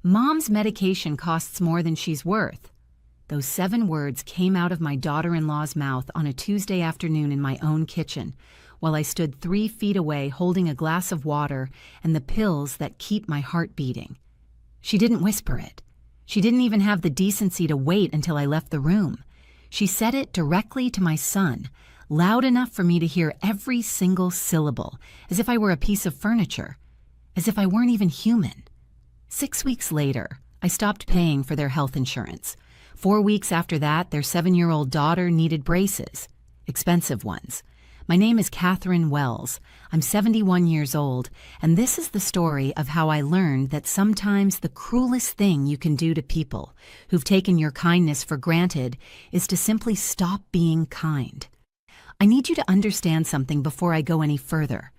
Mom's medication costs more than she's worth. Those 7 words came out of my daughter-in-law's mouth on a Tuesday afternoon in my own kitchen, while I stood 3 feet away holding a glass of water and the pills that keep my heart beating. She didn't whisper it. She didn't even have the decency to wait until I left the room. She said it directly to my son, loud enough for me to hear every single syllable, as if I were a piece of furniture, as if I weren't even human. 6 weeks later, I stopped paying for their health insurance. 4 weeks after that, their 7-year-old daughter needed braces, expensive ones. My name is Catherine Wells. I'm 71 years old, and this is the story of how I learned that sometimes the cruelest thing you can do to people who've taken your kindness for granted is to simply stop being kind. I need you to understand something before I go any further.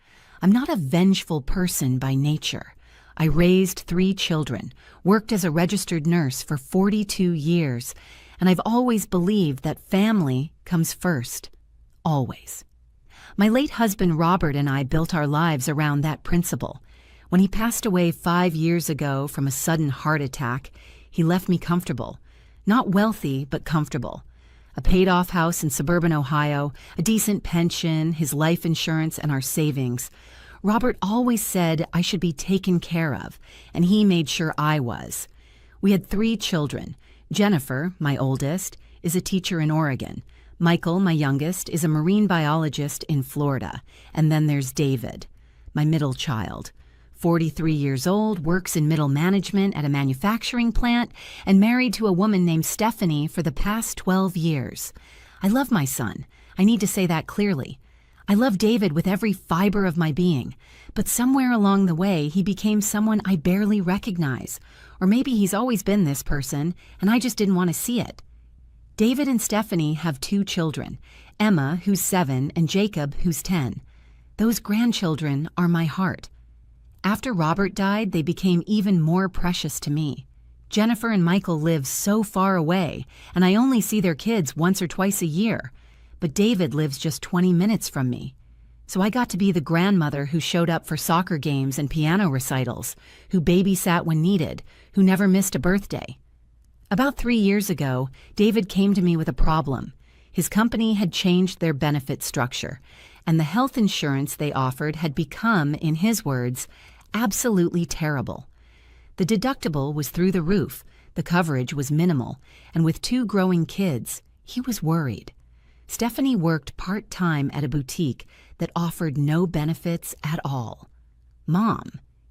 I'm not a vengeful person by nature. I raised 3 children, worked as a registered nurse for 42 years, and I've always believed that family comes first. Always. My late husband Robert and I built our lives around that principle. When he passed away 5 years ago from a sudden heart attack, he left me comfortable. Not wealthy, but comfortable. A paid-off house in suburban Ohio, a decent pension, his life insurance, and our savings. Robert always said I should be taken care of, and he made sure I was. We had 3 children. Jennifer, my oldest, is a teacher in Oregon. Michael, my youngest, is a marine biologist in Florida. And then there's David, my middle child. 43 years old, works in middle management at a manufacturing plant, and married to a woman named Stephanie for the past 12 years. I love my son. I need to say that clearly. I love David with every fiber of my being, but somewhere along the way he became someone I barely recognize. Or maybe he's always been this person, and I just didn't want to see it. David and Stephanie have 2 children, Emma, who's 7, and Jacob, who's 10. Those grandchildren are my heart. After Robert died, they became even more precious to me. Jennifer and Michael live so far away, and I only see their kids once or twice a year. But David lives just 20 minutes from me. So I got to be the grandmother who showed up for soccer games and piano recitals, who babysat when needed, who never missed a birthday. About 3 years ago, David came to me with a problem. His company had changed their benefit structure, and the health insurance they offered had become, in his words, absolutely terrible. The deductible was through the roof, the coverage was minimal, and with 2 growing kids, he was worried. Stephanie worked part-time at a boutique that offered no benefits at all. "Mom,"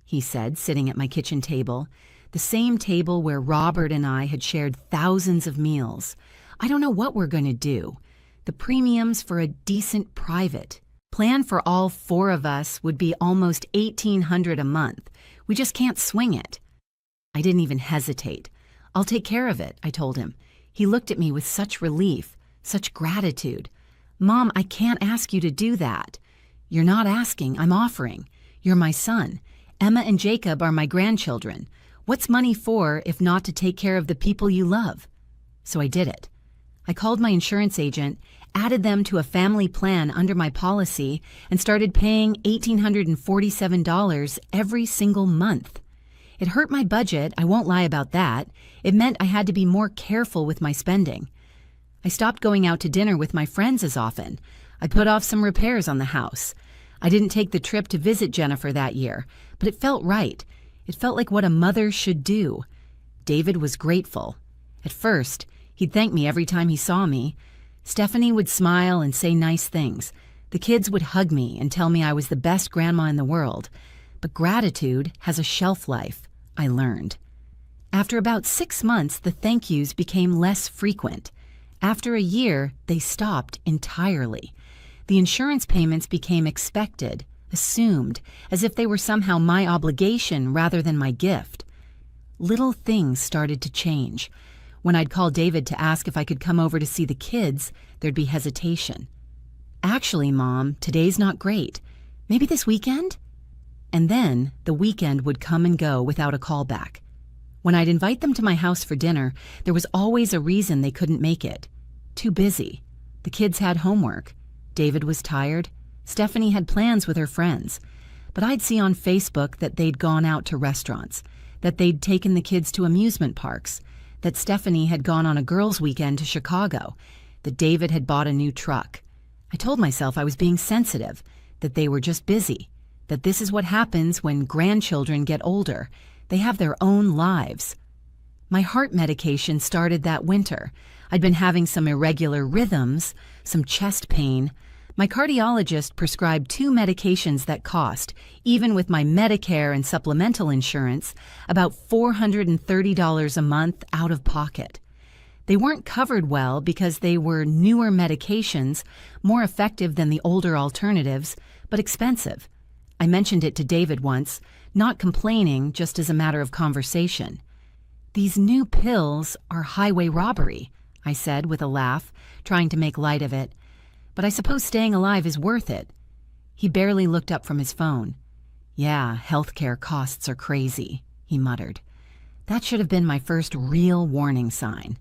he said, sitting at my kitchen table, the same table where Robert and I had shared thousands of meals. "I don't know what we're going to do. The premiums for a decent private plan for all 4 of us would be almost $1,800 a month. We just can't swing it." I didn't even hesitate. "I'll take care of it," I told him. He looked at me with such relief, such gratitude. "Mom, I can't ask you to do that." "You're not asking, I'm offering. You're my son. Emma and Jacob are my grandchildren. What's money for if not to take care of the people you love?" So I did it. I called my insurance agent, added them to a family plan under my policy, and started paying $1,847 every single month. It hurt my budget, I won't lie about that. It meant I had to be more careful with my spending. I stopped going out to dinner with my friends as often. I put off some repairs on the house. I didn't take the trip to visit Jennifer that year, but it felt right. It felt like what a mother should do. David was grateful. At first, he'd thank me every time he saw me. Stephanie would smile and say nice things. The kids would hug me and tell me I was the best grandma in the world. But gratitude has a shelf life, I learned. After about 6 months, the thank yous became less frequent. After a year, they stopped entirely. The insurance payments became expected, assumed, as if they were somehow my obligation rather than my gift. Little things started to change. When I'd call David to ask if I could come over to see the kids, there'd be hesitation. "Actually, Mom, today's not great. Maybe this weekend?" And then the weekend would come and go without a callback. When I'd invite them to my house for dinner, there was always a reason they couldn't make it. Too busy. The kids had homework. David was tired. Stephanie had plans with her friends. But I'd see on Facebook that they'd gone out to restaurants. that they'd taken the kids to amusement parks, that Stephanie had gone on a girls' weekend to Chicago, that David had bought a new truck. I told myself I was being sensitive, that they were just busy, that this is what happens when grandchildren get older. They have their own lives. My heart medication started that winter. I'd been having some irregular rhythms, some chest pain. My cardiologist prescribed 2 medications that cost, even with my Medicare and supplemental insurance, about $430 a month out of pocket. They weren't covered well because they were newer medications, more effective than the older alternatives, but expensive. I mentioned it to David once, not complaining, just as a matter of conversation. "These new pills are highway robbery," I said with a laugh, trying to make light of it. "But I suppose staying alive is worth it." He barely looked up from his phone. "Yeah, healthcare costs are crazy," he muttered. That should have been my first real warning sign.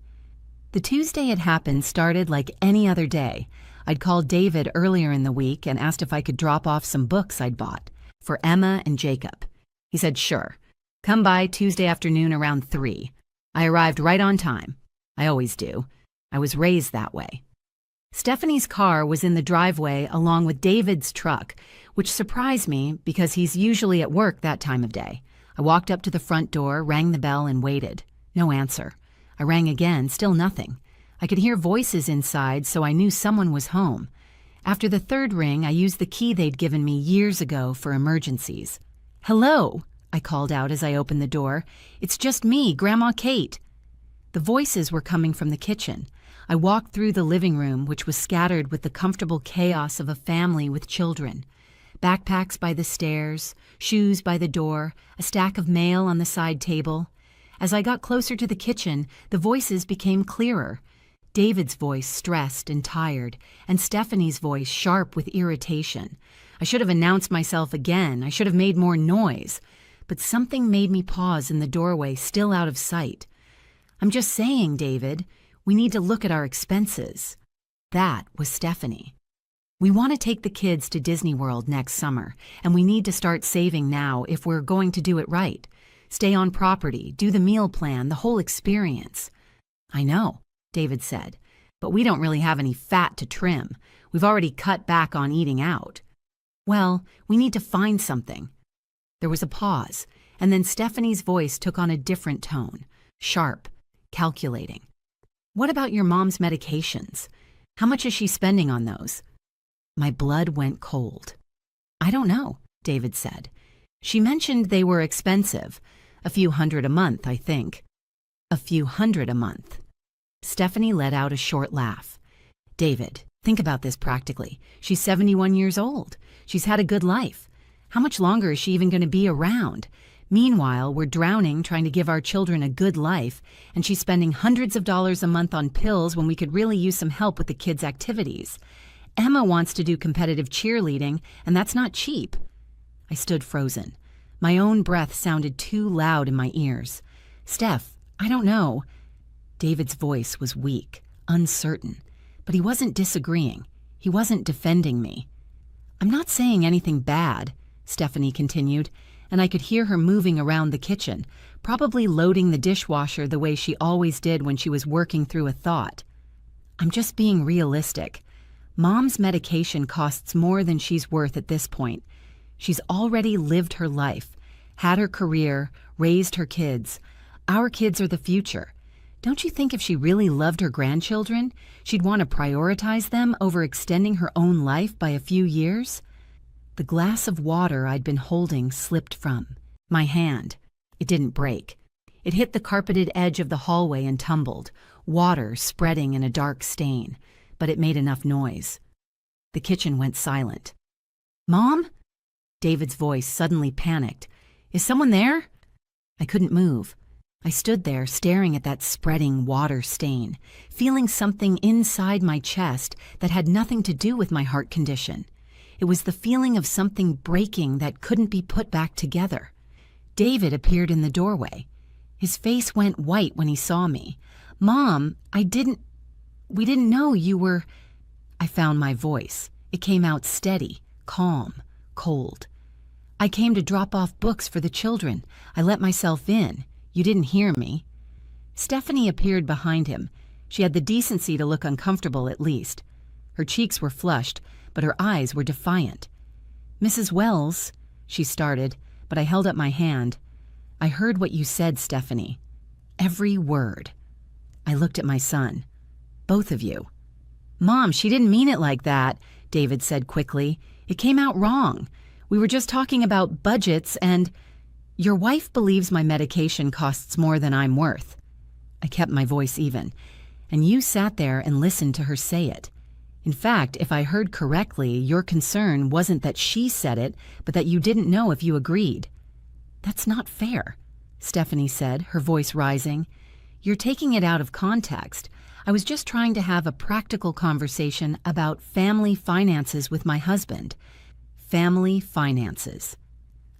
The Tuesday it happened started like any other day. I'd called David earlier in the week and asked if I could drop off some books I'd bought for Emma and Jacob. He said, "Sure. Come by Tuesday afternoon around 3. I arrived right on time. I always do. I was raised that way. Stephanie's car was in the driveway along with David's truck, which surprised me because he's usually at work that time of day. I walked up to the front door, rang the bell, and waited. No answer. I rang again, still nothing. I could hear voices inside, so I knew someone was home. After the third ring, I used the key they'd given me years ago for emergencies. "Hello," I called out as I opened the door. "It's just me, Grandma Kate." The voices were coming from the kitchen. I walked through the living room, which was scattered with the comfortable chaos of a family with children. Backpacks by the stairs, shoes by the door, a stack of mail on the side table. As I got closer to the kitchen, the voices became clearer. David's voice stressed and tired, and Stephanie's voice sharp with irritation. I should have announced myself again. I should have made more noise. But something made me pause in the doorway, still out of sight. "I'm just saying, David, we need to look at our expenses." That was Stephanie. "We want to take the kids to Disney World next summer, and we need to start saving now if we're going to do it right. Stay on property, do the meal plan, the whole experience." "I know," David said, "but we don't really have any fat to trim. We've already cut back on eating out." "Well, we need to find something." There was a pause, and then Stephanie's voice took on a different tone, sharp, calculating. "What about your mom's medications? How much is she spending on those?" My blood went cold. "I don't know," David said. "She mentioned they were expensive. A few hundred a month, I think." "A few hundred a month." Stephanie let out a short laugh. "David, think about this practically. She's 71 years old. She's had a good life. How much longer is she even going to be around? Meanwhile, we're drowning trying to give our children a good life, and she's spending hundreds of dollars a month on pills when we could really use some help with the kids' activities. Emma wants to do competitive cheerleading, and that's not cheap." I stood frozen. My own breath sounded too loud in my ears. "Steph, I don't know." David's voice was weak, uncertain, but he wasn't disagreeing. He wasn't defending me. "I'm not saying anything bad," Stephanie continued, and I could hear her moving around the kitchen, probably loading the dishwasher the way she always did when she was working through a thought. "I'm just being realistic. Mom's medication costs more than she's worth at this point. She's already lived her life, had her career, raised her kids. Our kids are the future. Don't you think if she really loved her grandchildren, she'd want to prioritize them over extending her own life by a few years?" The glass of water I'd been holding slipped from my hand. It didn't break. It hit the carpeted edge of the hallway and tumbled, water spreading in a dark stain, but it made enough noise. The kitchen went silent. "Mom?" David's voice suddenly panicked. "Is someone there?" I couldn't move. I stood there staring at that spreading water stain, feeling something inside my chest that had nothing to do with my heart condition. It was the feeling of something breaking that couldn't be put back together. David appeared in the doorway. His face went white when he saw me. "Mom, we didn't know you were..." I found my voice. It came out steady, calm, cold. I came to drop off books for the children. I let myself in. You didn't hear me." Stephanie appeared behind him. She had the decency to look uncomfortable at least. Her cheeks were flushed, but her eyes were defiant. "Mrs. Wells," she started, but I held up my hand. "I heard what you said, Stephanie. Every word." I looked at my son. "Both of you." "Mom, she didn't mean it like that," David said quickly. "It came out wrong. We were just talking about budgets and your wife believes my medication costs more than I'm worth." I kept my voice even. "And you sat there and listened to her say it. In fact, if I heard correctly, your concern wasn't that she said it, but that you didn't know if you agreed." "That's not fair," Stephanie said, her voice rising. "You're taking it out of context. I was just trying to have a practical conversation about family finances with my husband." Family finances.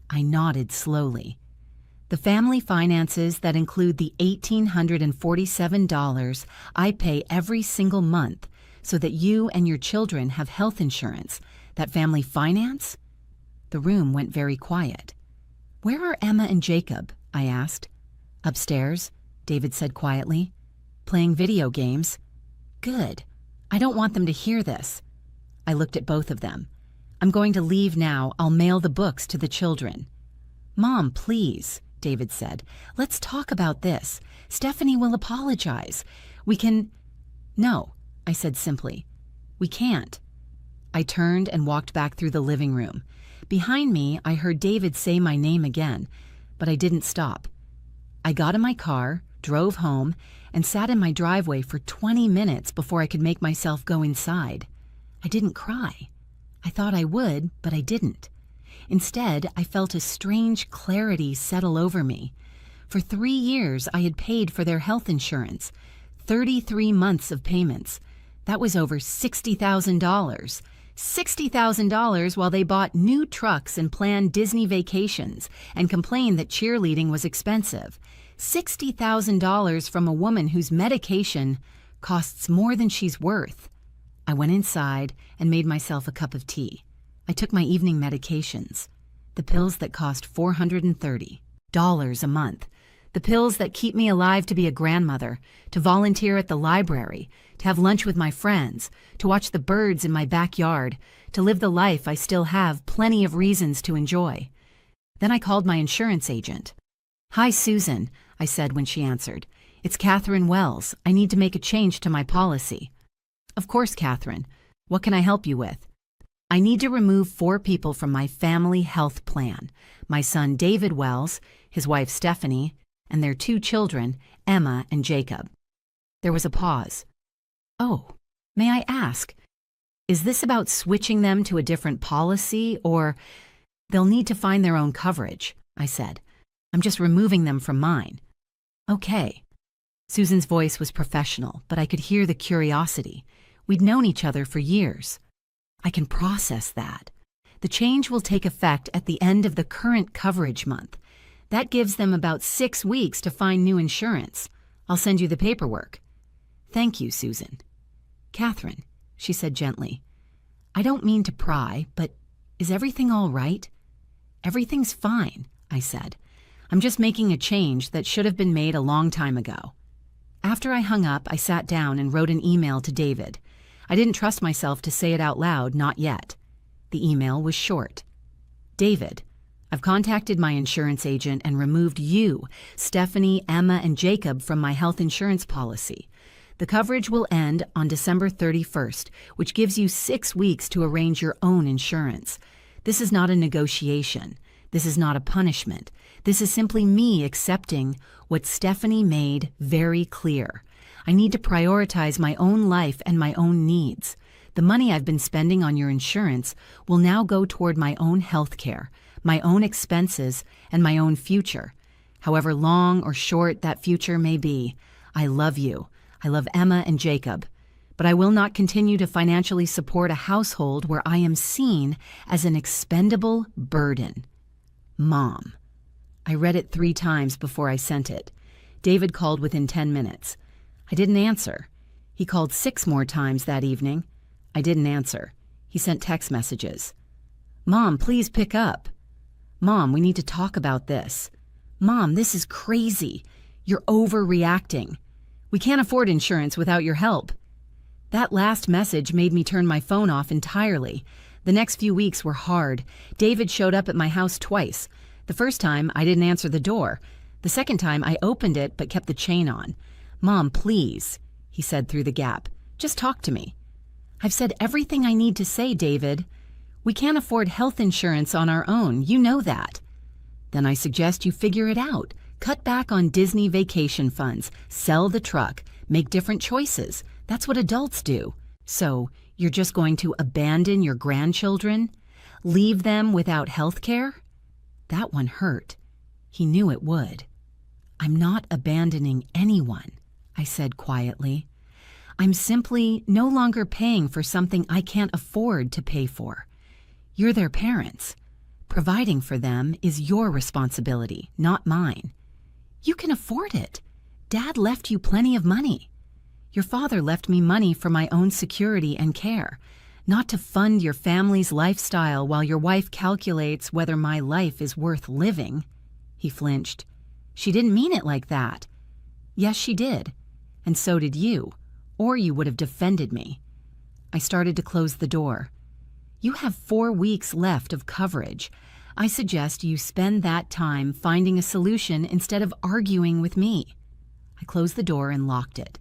I nodded slowly. "The family finances that include the $1,847 I pay every single month so that you and your children have health insurance. That family finance?" The room went very quiet. "Where are Emma and Jacob?" I asked. "Upstairs," David said quietly. "Playing video games." "Good. I don't want them to hear this." I looked at both of them. "I'm going to leave now. I'll mail the books to the children." "Mom, please," David said. "Let's talk about this. Stephanie will apologize. We can—" "No," I said simply. "We can't." I turned and walked back through the living room. Behind me, I heard David say my name again, but I didn't stop. I got in my car, drove home, and sat in my driveway for 20 minutes before I could make myself go inside. I didn't cry. I thought I would, but I didn't. Instead, I felt a strange clarity settle over me. For 3 years, I had paid for their health insurance, 33 months of payments. That was over $60,000. $60,000 while they bought new trucks and planned Disney vacations and complained that cheerleading was expensive. $60,000 from a woman whose medication costs more than she's worth. I went inside and made myself a cup of tea. I took my evening medications, the pills that cost $430 a month, the pills that keep me alive to be a grandmother, to volunteer at the library, to have lunch with my friends, to watch the birds in my backyard, to live the life I still have plenty of reasons to enjoy. Then I called my insurance agent. "Hi, Susan," I said when she answered. "It's Catherine Wells. I need to make a change to my policy." "Of course, Catherine. What can I help you with?" "I need to remove 4 people from my family health plan. My son David Wells, his wife Stephanie, and their 2 children, Emma and Jacob." There was a pause. "Oh, may I ask, is this about switching them to a different policy, or—" "They'll need to find their own coverage," I said. "I'm just removing them from mine." "Okay." Susan's voice was professional, but I could hear the curiosity. We'd known each other for years. "I can process that. The change will take effect at the end of the current coverage month. That gives them about 6 weeks to find new insurance. I'll send you the paperwork." "Thank you, Susan." "Catherine," she said gently, "I don't mean to pry, but is everything all right?" "Everything's fine," I said. "I'm just making a change that should have been made a long time ago." After I hung up, I sat down and wrote an email to David. I didn't trust myself to say it out loud, not yet. The email was short. "David, I've contacted my insurance agent and removed you, Stephanie, Emma, and Jacob from my health insurance policy. The coverage will end on December 31st, which gives you 6 weeks to arrange your own insurance. This is not a negotiation. This is not a punishment. This is simply me accepting what Stephanie made very clear. I need to prioritize my own life and my own needs. The money I've been spending on your insurance will now go toward my own health care, my own expenses, and my own future. However long or short that future may be, I love you. I love Emma and Jacob. But I will not continue to financially support a household where I am seen as an expendable burden. Mom." I read it 3 times before I sent it. David called within 10 minutes. I didn't answer. He called 6 more times that evening. I didn't answer. He sent text messages. "Mom, please pick up." "Mom, we need to talk about this. Mom, this is crazy. You're overreacting. We can't afford insurance without your help." That last message made me turn my phone off entirely. The next few weeks were hard. David showed up at my house twice. The first time, I didn't answer the door. The second time, I opened it but kept the chain on. "Mom, please," he said through the gap. "Just talk to me." "I've said everything I need to say, David. We can't afford health insurance on our own. You know that." "Then I suggest you figure it out. Cut back on Disney vacation funds. Sell the truck. Make different choices. That's what adults do. So, you're just going to abandon your grandchildren? Leave them without health care?" That one hurt. He knew it would. "I'm not abandoning anyone," I said quietly. "I'm simply no longer paying for something I can't afford to pay for. You're their parents. Providing for them is your responsibility, not mine. You can afford it. Dad left you plenty of money. Your father left me money for my own security and care, not to fund your family's lifestyle while your wife calculates whether my life is worth living." He flinched. "She didn't mean it like that." "Yes, she did. And so did you, or you would have defended me." I started to close the door. "You have 4 weeks left of coverage. I suggest you spend that time finding a solution instead of arguing with me." I closed the door and locked it.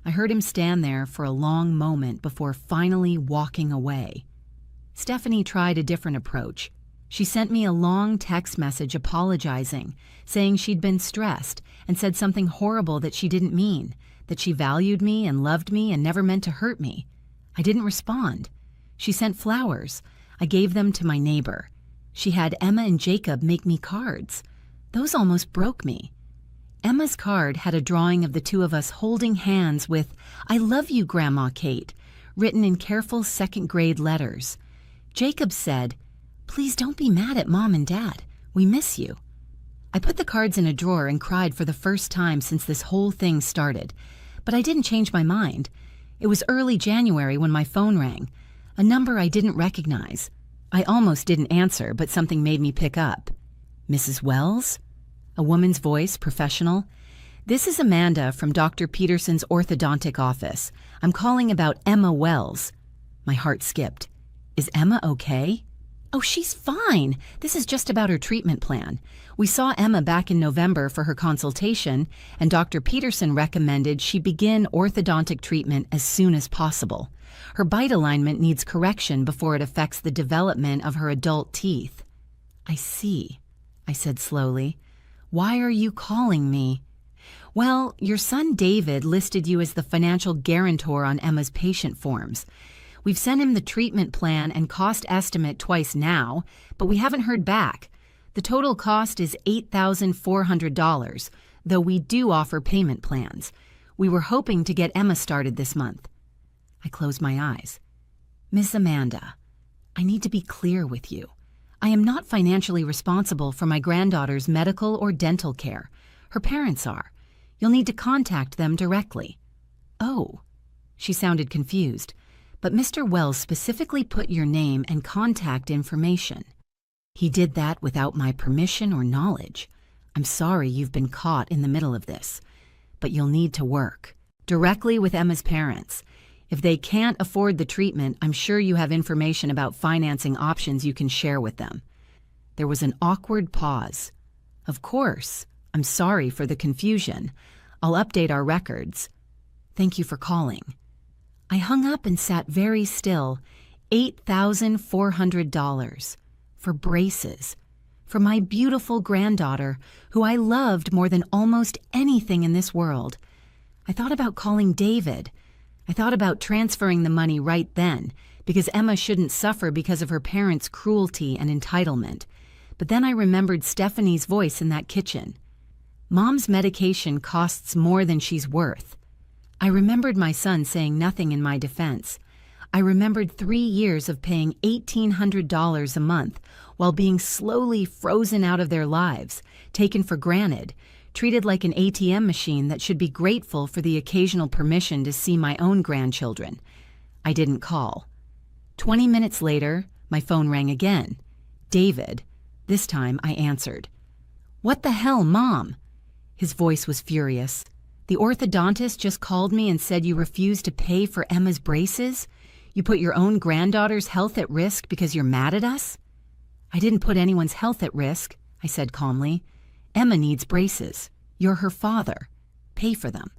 I heard him stand there for a long moment before finally walking away. Stephanie tried a different approach. She sent me a long text message apologizing, saying she'd been stressed and said something horrible that she didn't mean, that she valued me and loved me and never meant to hurt me. I didn't respond. She sent flowers. I gave them to my neighbor. She had Emma and Jacob make me cards. Those almost broke me. Emma's card had a drawing of the two of us holding hands with, "I love you, Grandma Kate," written in careful second-grade letters. Jacob said, "Please don't be mad at Mom and Dad. We miss you." I put the cards in a drawer and cried for the first time since this whole thing started. But I didn't change my mind. It was early January when my phone rang, a number I didn't recognize. I almost didn't answer, but something made me pick up. "Mrs. Wells?" A woman's voice, professional. "This is Amanda from Dr. Peterson's orthodontic office. I'm calling about Emma Wells." My heart skipped. "Is Emma okay?" "Oh, she's fine. This is just about her treatment plan. We saw Emma back in November for her consultation, and Dr. Peterson recommended she begin orthodontic treatment as soon as possible. Her bite alignment needs correction before it affects the development of her adult teeth." "I see," I said slowly. "Why are you calling me?" "Well, your son David listed you as the financial guarantor on Emma's patient forms. We've sent him the treatment plan and cost estimate twice now, but we haven't heard back. The total cost is $8,400, though we do offer payment plans. We were hoping to get Emma started this month." I closed my eyes. "Miss Amanda, I need to be clear with you. I am not financially responsible for my granddaughter's medical or dental care. Her parents are. You'll need to contact them directly." "Oh." She sounded confused. "But Mr. Wells specifically put your name and contact information." "He did that without my permission or knowledge. I'm sorry you've been caught in the middle of this. But you'll need to work directly with Emma's parents. If they can't afford the treatment, I'm sure you have information about financing options you can share with them." There was an awkward pause. "Of course. I'm sorry for the confusion. I'll update our records. Thank you for calling." I hung up and sat very still. $8,400 for braces, for my beautiful granddaughter, who I loved more than almost anything in this world. I thought about calling David. I thought about transferring the money right then, because Emma shouldn't suffer because of her parents' cruelty and entitlement. But then I remembered Stephanie's voice in that kitchen. "Mom's medication costs more than she's worth." I remembered my son saying nothing in my defense. I remembered 3 years of paying $1,800 a month while being slowly frozen out of their lives, taken for granted, treated like an ATM machine that should be grateful for the occasional permission to see my own grandchildren. I didn't call. 20 minutes later, my phone rang again. David, This time I answered. "What the hell, Mom?" His voice was furious. "The orthodontist just called me and said you refused to pay for Emma's braces? You put your own granddaughter's health at risk because you're mad at us?" "I didn't put anyone's health at risk," I said calmly. "Emma needs braces. You're her father. Pay for them."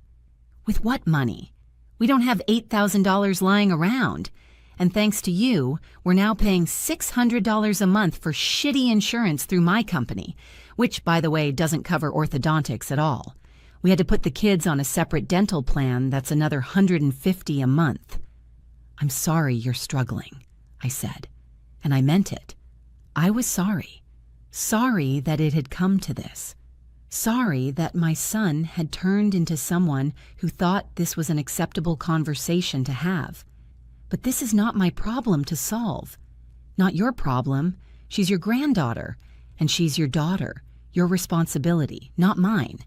"With what money? We don't have $8,000 lying around. And thanks to you, we're now paying $600 a month for shitty insurance through my company, which, by the way, doesn't cover orthodontics at all. We had to put the kids on a separate dental plan that's another $150 a month." "I'm sorry you're struggling," I said, and I meant it. I was sorry. Sorry that it had come to this. Sorry that my son had turned into someone who thought this was an acceptable conversation to have. But this is not my problem to solve. Not your problem. She's your granddaughter, and she's your daughter. Your responsibility, not mine.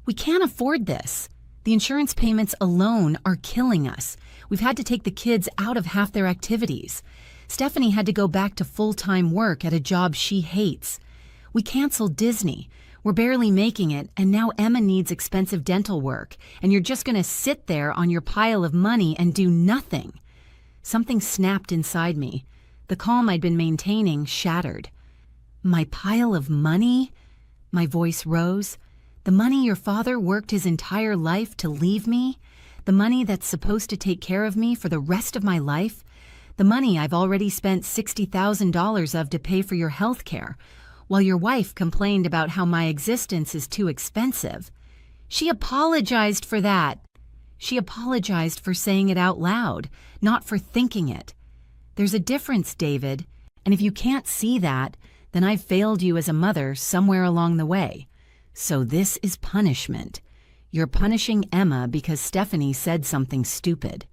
We can't afford this. The insurance payments alone are killing us. We've had to take the kids out of half their activities. Stephanie had to go back to full-time work at a job she hates. We canceled Disney. We're barely making it, and now Emma needs expensive dental work, and you're just going to sit there on your pile of money and do nothing. Something snapped inside me. The calm I'd been maintaining shattered. "My pile of money?" My voice rose. "The money your father worked his entire life to leave me? The money that's supposed to take care of me for the rest of my life? The money I've already spent $60,000 of to pay for your health care, while your wife complained about how my existence is too expensive. She apologized for that. She apologized for saying it out loud, not for thinking it. There's a difference, David, and if you can't see that, then I've failed you as a mother somewhere along the way. So this is punishment. You're punishing Emma because Stephanie said something stupid.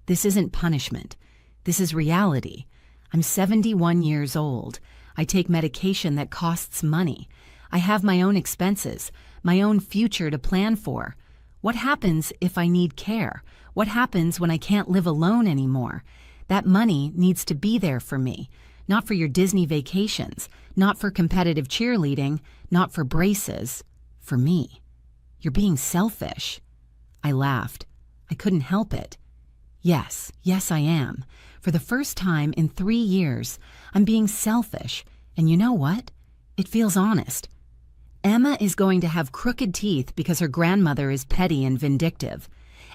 This isn't punishment. This is reality. I'm 71 years old. I take medication that costs money. I have my own expenses, my own future to plan for. What happens if I need care? What happens when I can't live alone anymore? That money needs to be there for me, not for your Disney vacations, not for competitive cheerleading, not for braces, for me. You're being selfish." I laughed. I couldn't help it. Yes, I am. For the first time in 3 years, I'm being selfish, and you know what? It feels honest. Emma is going to have crooked teeth because her grandmother is petty and vindictive.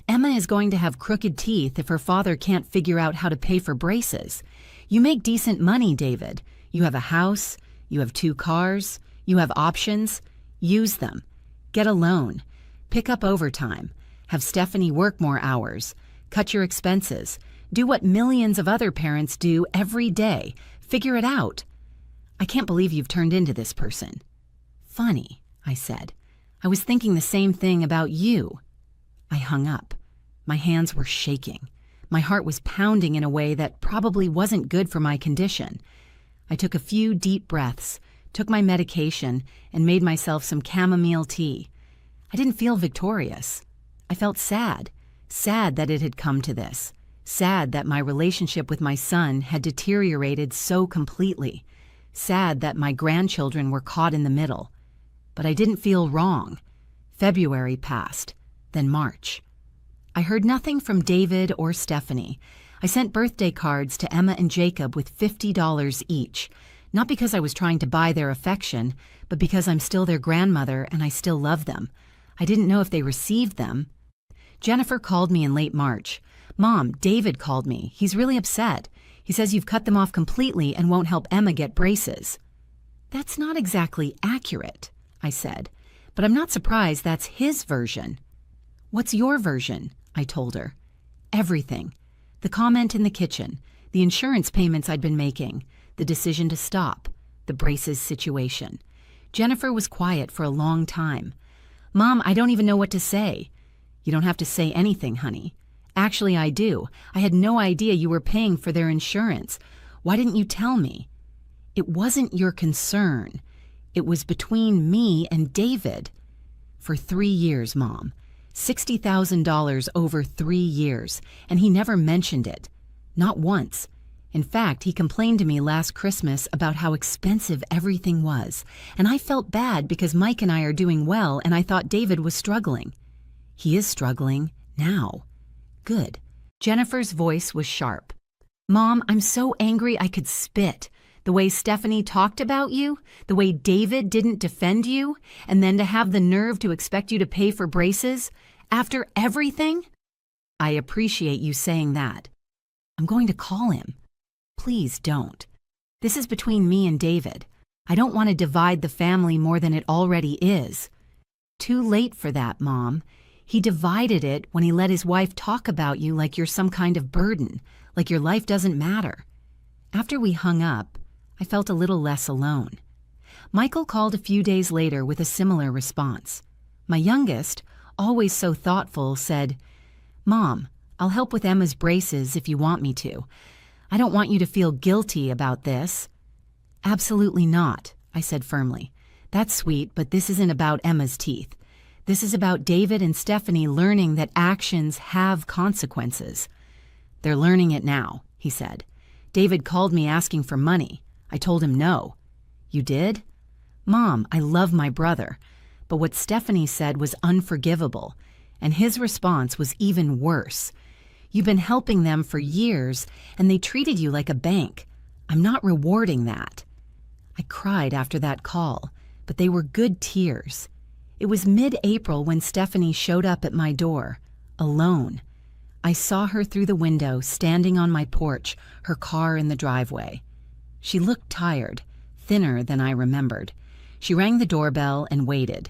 Emma is going to have crooked teeth if her father can't figure out how to pay for braces. You make decent money, David. You have a house, you have 2 cars, you have options. Use them. Get a loan. Pick up overtime. Have Stephanie work more hours. Cut your expenses. Do what millions of other parents do every day. Figure it out. I can't believe you've turned into this person. Funny, I said. I was thinking the same thing about you. I hung up. My hands were shaking. My heart was pounding in a way that probably wasn't good for my condition. I took a few deep breaths, took my medication, and made myself some chamomile tea. I didn't feel victorious. I felt sad. Sad that it had come to this. Sad that my relationship with my son had deteriorated so completely. Sad that my grandchildren were caught in the middle. But I didn't feel wrong. February passed, then March. I heard nothing from David or Stephanie. I sent birthday cards to Emma and Jacob with $50 each, not because I was trying to buy their affection, but because I'm still their grandmother and I still love them. I didn't know if they received them. Jennifer called me in late March. "Mom, David called me. He's really upset. He says you've cut them off completely and won't help Emma get braces." "That's not exactly accurate," I said, "but I'm not surprised that's his version." "What's your version?" I told her. Everything. The comment in the kitchen, the insurance payments I'd been making, the decision to stop, the braces situation. Jennifer was quiet for a long time. "Mom, I don't even know what to say." "You don't have to say anything, honey." "Actually, I do. I had no idea you were paying for their insurance. Why didn't you tell me?" "It wasn't your concern. It was between me and David." "For 3 years, Mom. $60,000 over 3 years, and he never mentioned it. Not once. In fact, he complained to me last Christmas about how expensive everything was, and I felt bad because Mike and I are doing well and I thought David was struggling. He is struggling now. Good. Jennifer's voice was sharp. Mom, I'm so angry I could spit. The way Stephanie talked about you, the way David didn't defend you, and then to have the nerve to expect you to pay for braces after everything? I appreciate you saying that. I'm going to call him. Please don't. This is between me and David. I don't want to divide the family more than it already is. Too late for that, Mom. He divided it when he let his wife talk about you like you're some kind of burden, like your life doesn't matter. After we hung up, I felt a little less alone. Michael called a few days later with a similar response. My youngest, always so thoughtful, said, Mom, I'll help with Emma's braces if you want me to. I don't want you to feel guilty about this. Absolutely not, I said firmly. That's sweet, but this isn't about Emma's teeth. This is about David and Stephanie learning that actions have consequences. They're learning it now, he said. David called me asking for money. I told him no. You did? Mom, I love my brother. But what Stephanie said was unforgivable, and his response was even worse. You've been helping them for years, and they treated you like a bank. I'm not rewarding that. I cried after that call, but they were good tears. It was mid-April when Stephanie showed up at my door, alone. I saw her through the window, standing on my porch, her car in the driveway. She looked tired, thinner than I remembered. She rang the doorbell and waited.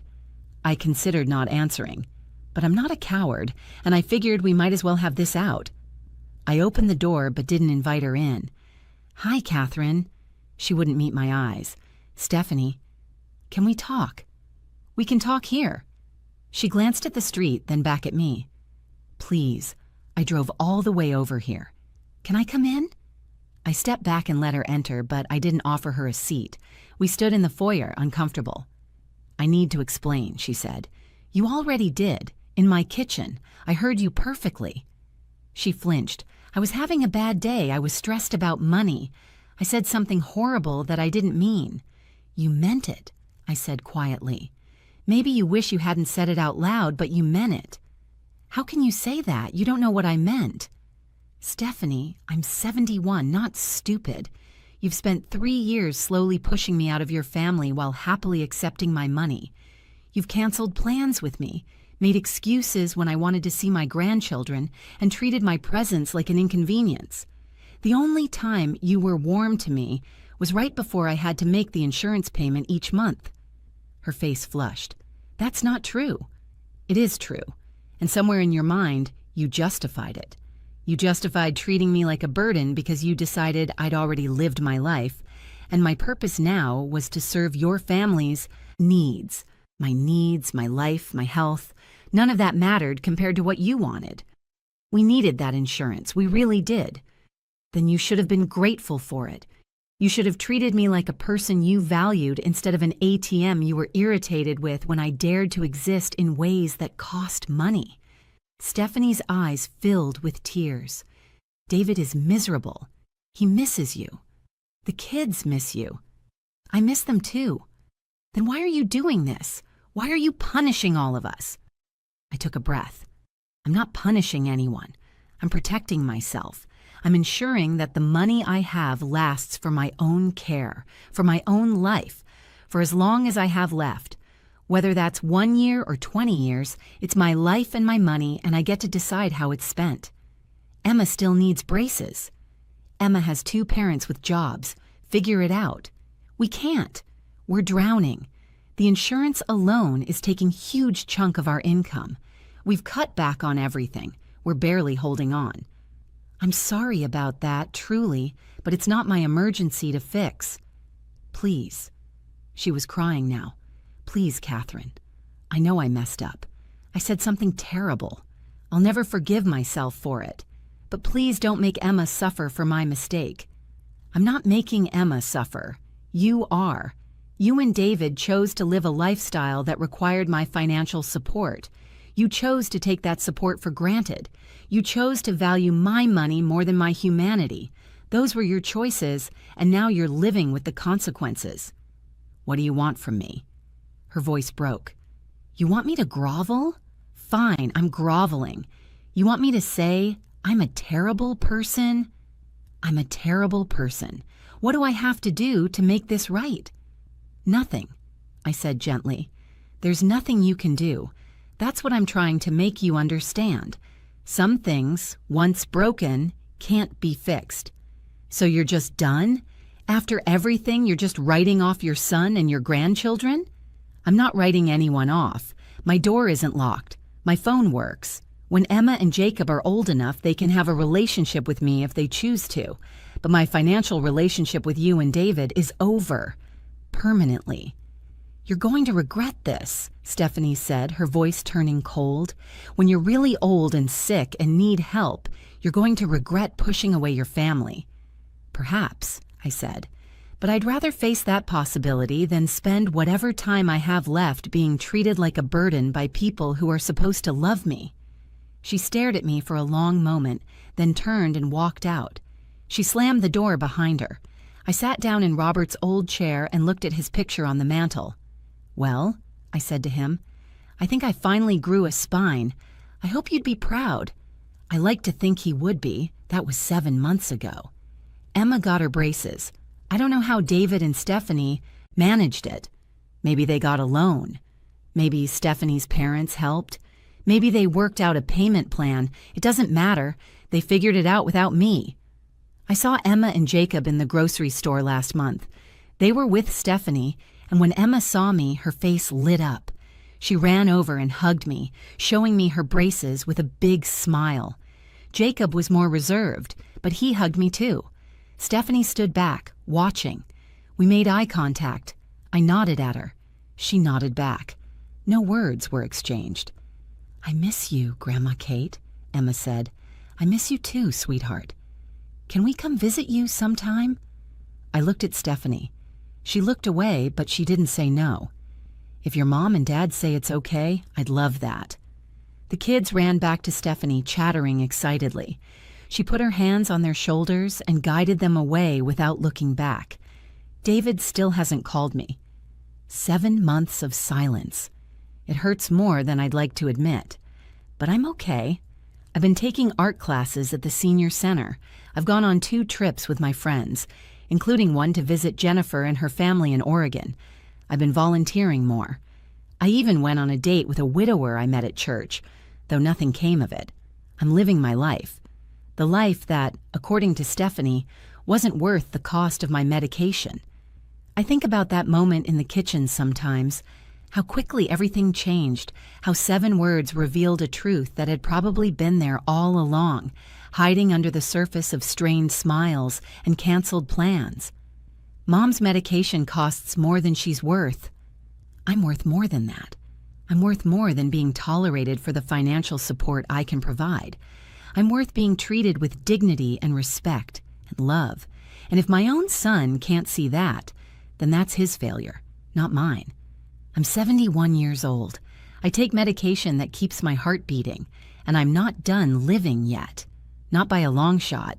I considered not answering. But I'm not a coward, and I figured we might as well have this out. I opened the door but didn't invite her in. Hi, Catherine. She wouldn't meet my eyes. Stephanie, can we talk? We can talk here. She glanced at the street, then back at me. Please, I drove all the way over here. Can I come in? I stepped back and let her enter, but I didn't offer her a seat. We stood in the foyer, uncomfortable. I need to explain, she said. You already did. In my kitchen. I heard you perfectly. She flinched. I was having a bad day. I was stressed about money. I said something horrible that I didn't mean. You meant it, I said quietly. Maybe you wish you hadn't said it out loud, but you meant it. How can you say that? You don't know what I meant. Stephanie, I'm 71, not stupid. You've spent 3 years slowly pushing me out of your family while happily accepting my money. You've canceled plans with me, made excuses when I wanted to see my grandchildren, and treated my presence like an inconvenience. The only time you were warm to me was right before I had to make the insurance payment each month. Her face flushed. That's not true. It is true. And somewhere in your mind, you justified it. You justified treating me like a burden because you decided I'd already lived my life, and my purpose now was to serve your family's needs. My needs, my life, my health. None of that mattered compared to what you wanted. We needed that insurance. We really did. Then you should have been grateful for it. You should have treated me like a person you valued instead of an ATM you were irritated with when I dared to exist in ways that cost money. Stephanie's eyes filled with tears. David is miserable. He misses you. The kids miss you. I miss them too. Then why are you doing this? Why are you punishing all of us? I took a breath. I'm not punishing anyone. I'm protecting myself. I'm ensuring that the money I have lasts for my own care, for my own life, for as long as I have left. Whether that's 1 year or 20 years, it's my life and my money, and I get to decide how it's spent. Emma still needs braces. Emma has 2 parents with jobs. Figure it out. We can't. We're drowning. The insurance alone is taking a huge chunk of our income. We've cut back on everything. We're barely holding on. I'm sorry about that, truly, but it's not my emergency to fix. Please. She was crying now. Please, Catherine. I know I messed up. I said something terrible. I'll never forgive myself for it. But please don't make Emma suffer for my mistake. I'm not making Emma suffer. You are. You and David chose to live a lifestyle that required my financial support. You chose to take that support for granted. You chose to value my money more than my humanity. Those were your choices, and now you're living with the consequences. What do you want from me?" Her voice broke. "You want me to grovel? Fine, I'm groveling. You want me to say, I'm a terrible person? I'm a terrible person. What do I have to do to make this right?" "Nothing," I said gently. "There's nothing you can do. That's what I'm trying to make you understand. Some things, once broken, can't be fixed. So you're just done? After everything, you're just writing off your son and your grandchildren?" "I'm not writing anyone off. My door isn't locked. My phone works. When Emma and Jacob are old enough, they can have a relationship with me if they choose to. But my financial relationship with you and David is over. Permanently." "You're going to regret this," Stephanie said, her voice turning cold. "When you're really old and sick and need help, you're going to regret pushing away your family." "Perhaps," I said, "but I'd rather face that possibility than spend whatever time I have left being treated like a burden by people who are supposed to love me." She stared at me for a long moment, then turned and walked out. She slammed the door behind her. I sat down in Robert's old chair and looked at his picture on the mantel. "Well," I said to him, "I think I finally grew a spine. I hope you'd be proud." I like to think he would be. That was 7 months ago. Emma got her braces. I don't know how David and Stephanie managed it. Maybe they got a loan. Maybe Stephanie's parents helped. Maybe they worked out a payment plan. It doesn't matter. They figured it out without me. I saw Emma and Jacob in the grocery store last month. They were with Stephanie, and when Emma saw me, her face lit up. She ran over and hugged me, showing me her braces with a big smile. Jacob was more reserved, but he hugged me too. Stephanie stood back, watching. We made eye contact. I nodded at her. She nodded back. No words were exchanged. "I miss you, Grandma Kate," Emma said. "I miss you too, sweetheart. Can we come visit you sometime?" I looked at Stephanie. She looked away, but she didn't say no. "If your mom and dad say it's okay, I'd love that." The kids ran back to Stephanie, chattering excitedly. She put her hands on their shoulders and guided them away without looking back. David still hasn't called me. 7 months of silence. It hurts more than I'd like to admit. But I'm okay. I've been taking art classes at the senior center. I've gone on 2 trips with my friends, including one to visit Jennifer and her family in Oregon. I've been volunteering more. I even went on a date with a widower I met at church, though nothing came of it. I'm living my life. The life that, according to Stephanie, wasn't worth the cost of my medication. I think about that moment in the kitchen sometimes, how quickly everything changed, how 7 words revealed a truth that had probably been there all along, hiding under the surface of strained smiles and canceled plans. Mom's medication costs more than she's worth. I'm worth more than that. I'm worth more than being tolerated for the financial support I can provide. I'm worth being treated with dignity and respect and love. And if my own son can't see that, then that's his failure, not mine. I'm 71 years old. I take medication that keeps my heart beating, and I'm not done living yet. Not by a long shot.